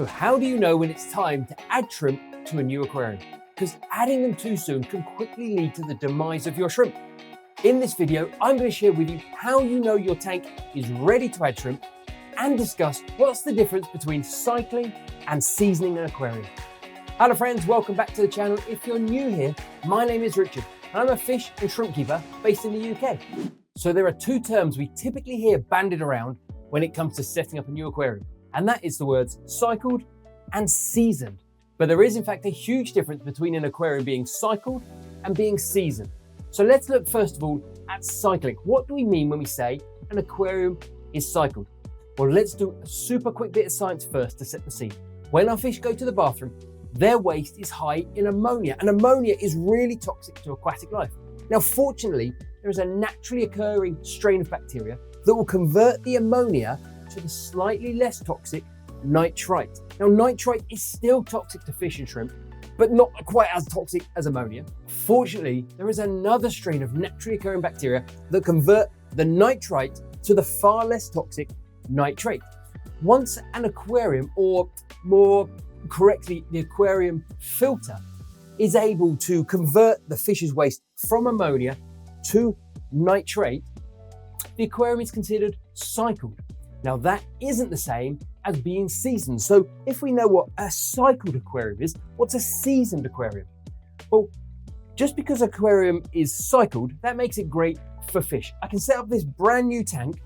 So how do you know when it's time to add shrimp to a new aquarium? Because adding them too soon can quickly lead to the demise of your shrimp. In this video, I'm going to share with you how you know your tank is ready to add shrimp and discuss what's the difference between cycling and seasoning an aquarium. Hello friends, welcome back to the channel. If you're new here, my name is Richard and I'm a fish and shrimp keeper based in the UK. So there are two terms we typically hear bandied around when it comes to setting up a new aquarium, and that is the words cycled and seasoned. But there is in fact a huge difference between an aquarium being cycled and being seasoned. So let's look first of all at cycling. What do we mean when we say an aquarium is cycled? Well, let's do a super quick bit of science first to set the scene. When our fish go to the bathroom, their waste is high in ammonia, and ammonia is really toxic to aquatic life. Now, fortunately, there is a naturally occurring strain of bacteria that will convert the ammonia to the slightly less toxic nitrite. Now, nitrite is still toxic to fish and shrimp, but not quite as toxic as ammonia. Fortunately, there is another strain of naturally occurring bacteria that convert the nitrite to the far less toxic nitrate. Once an aquarium, or more correctly, the aquarium filter, is able to convert the fish's waste from ammonia to nitrate, the aquarium is considered cycled. Now, that isn't the same as being seasoned. So if we know what a cycled aquarium is, what's a seasoned aquarium? Well, just because aquarium is cycled, that makes it great for fish. I can set up this brand new tank,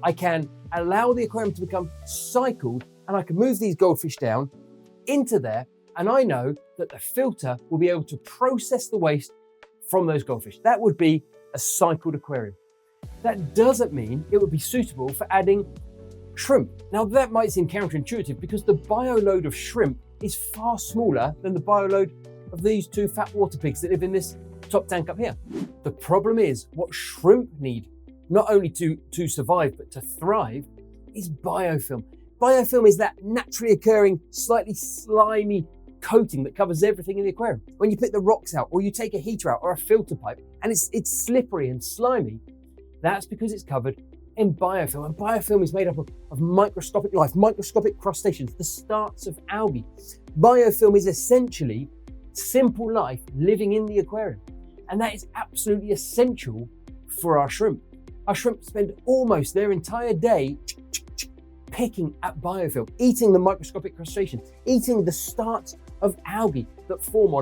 I can allow the aquarium to become cycled, and I can move these goldfish down into there, and I know that the filter will be able to process the waste from those goldfish. That would be a cycled aquarium. That doesn't mean it would be suitable for adding shrimp. Now, that might seem counterintuitive because the bioload of shrimp is far smaller than the bioload of these two fat water pigs that live in this top tank up here. The problem is what shrimp need, not only to survive but to thrive, is biofilm. Biofilm is that naturally occurring, slightly slimy coating that covers everything in the aquarium. When you pick the rocks out, or you take a heater out or a filter pipe, and it's slippery and slimy, that's because it's covered in biofilm. And biofilm is made up of microscopic life, microscopic crustaceans, the starts of algae. Biofilm is essentially simple life living in the aquarium. And that is absolutely essential for our shrimp. Our shrimp spend almost their entire day picking at biofilm, eating the microscopic crustaceans, eating the starts of algae that form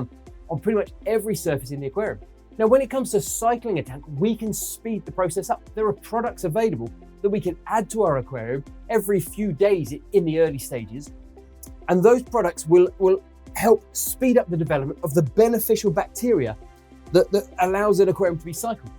on pretty much every surface in the aquarium. Now, when it comes to cycling a tank, we can speed the process up. There are products available that we can add to our aquarium every few days in the early stages, and those products will help speed up the development of the beneficial bacteria that allows an aquarium to be cycled.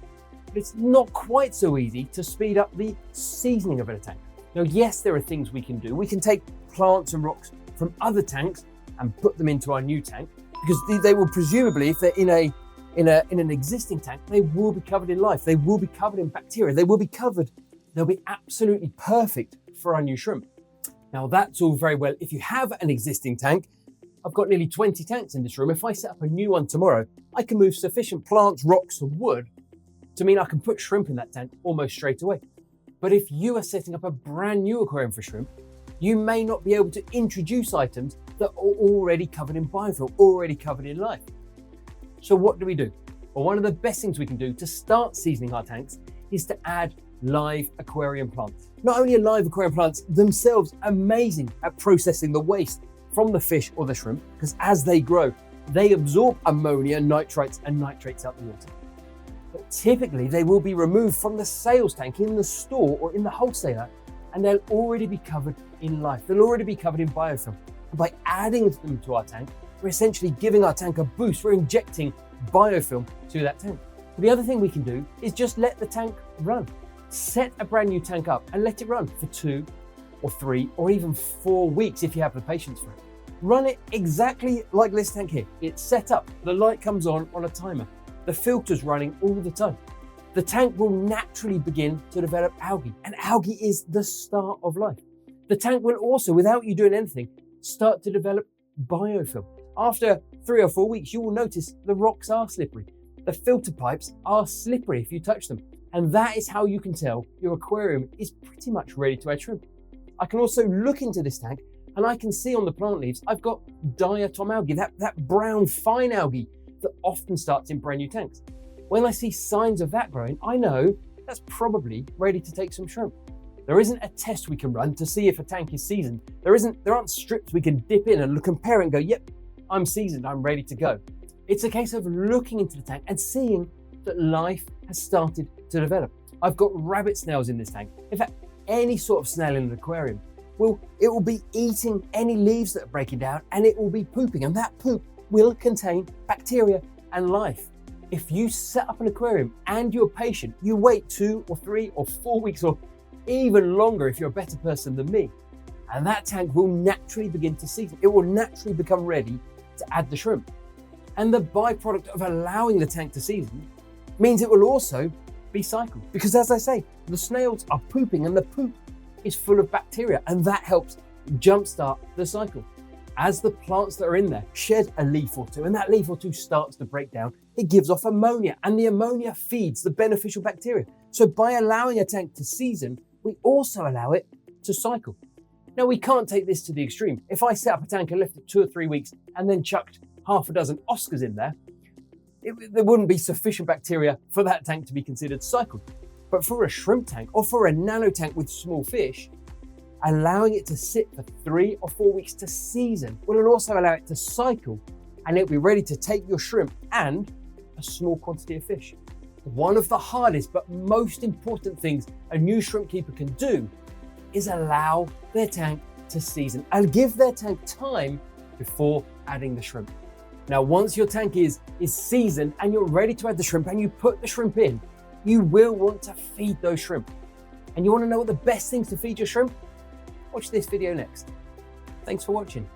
But it's not quite so easy to speed up the seasoning of a tank. Now, yes, there are things we can do. We can take plants and rocks from other tanks and put them into our new tank, because they will presumably, if they're in an existing tank, they will be covered in life. They will be covered in bacteria. They'll be absolutely perfect for our new shrimp. Now, that's all very well if you have an existing tank. I've got nearly 20 tanks in this room. If I set up a new one tomorrow, I can move sufficient plants, rocks, and wood to mean I can put shrimp in that tank almost straight away. But if you are setting up a brand new aquarium for shrimp, you may not be able to introduce items that are already covered in biofilm, already covered in life. So what do we do? Well, one of the best things we can do to start seasoning our tanks is to add live aquarium plants. Not only are live aquarium plants themselves amazing at processing the waste from the fish or the shrimp, because as they grow, they absorb ammonia, nitrites, and nitrates out the water. But typically, they will be removed from the sales tank in the store or in the wholesaler, and they'll already be covered in life. They'll already be covered in biofilm. And by adding them to our tank, we're essentially giving our tank a boost. We're injecting biofilm to that tank. But the other thing we can do is just let the tank run. Set a brand new tank up and let it run for 2 or 3 or even 4 weeks if you have the patience for it. Run it exactly like this tank here. It's set up, the light comes on a timer. The filter's running all the time. The tank will naturally begin to develop algae, and algae is the start of life. The tank will also, without you doing anything, start to develop biofilm. After 3 or 4 weeks, you will notice the rocks are slippery. The filter pipes are slippery if you touch them. And that is how you can tell your aquarium is pretty much ready to add shrimp. I can also look into this tank And I can see on the plant leaves, I've got diatom algae, that brown fine algae that often starts in brand new tanks. When I see signs of that growing, I know that's probably ready to take some shrimp. There isn't a test we can run to see if a tank is seasoned. There aren't strips we can dip in and compare and go, yep, I'm seasoned, I'm ready to go. It's a case of looking into the tank and seeing that life has started to develop. I've got rabbit snails in this tank. In fact, any sort of snail in an aquarium, it will be eating any leaves that are breaking down, and it will be pooping, and that poop will contain bacteria and life. If you set up an aquarium and you're patient, you wait 2 or 3 or 4 weeks or even longer if you're a better person than me, and that tank will naturally begin to season. It will naturally become ready to add the shrimp. And the byproduct of allowing the tank to season means it will also be cycled. Because as I say, the snails are pooping and the poop is full of bacteria, and that helps jumpstart the cycle. As the plants that are in there shed a leaf or two, and that leaf or two starts to break down, it gives off ammonia, and the ammonia feeds the beneficial bacteria. So by allowing a tank to season, we also allow it to cycle. Now, we can't take this to the extreme. If I set up a tank and left it 2 or 3 weeks and then chucked half a dozen Oscars in there, there wouldn't be sufficient bacteria for that tank to be considered cycled. But for a shrimp tank or for a nano tank with small fish, allowing it to sit for 3 or 4 weeks to season will also allow it to cycle, and it'll be ready to take your shrimp and a small quantity of fish. One of the hardest but most important things a new shrimp keeper can do is allow their tank to season and give their tank time before adding the shrimp. Now, once your tank is seasoned and you're ready to add the shrimp and you put the shrimp in, you will want to feed those shrimp. And you want to know what the best things to feed your shrimp? Watch this video next. Thanks for watching.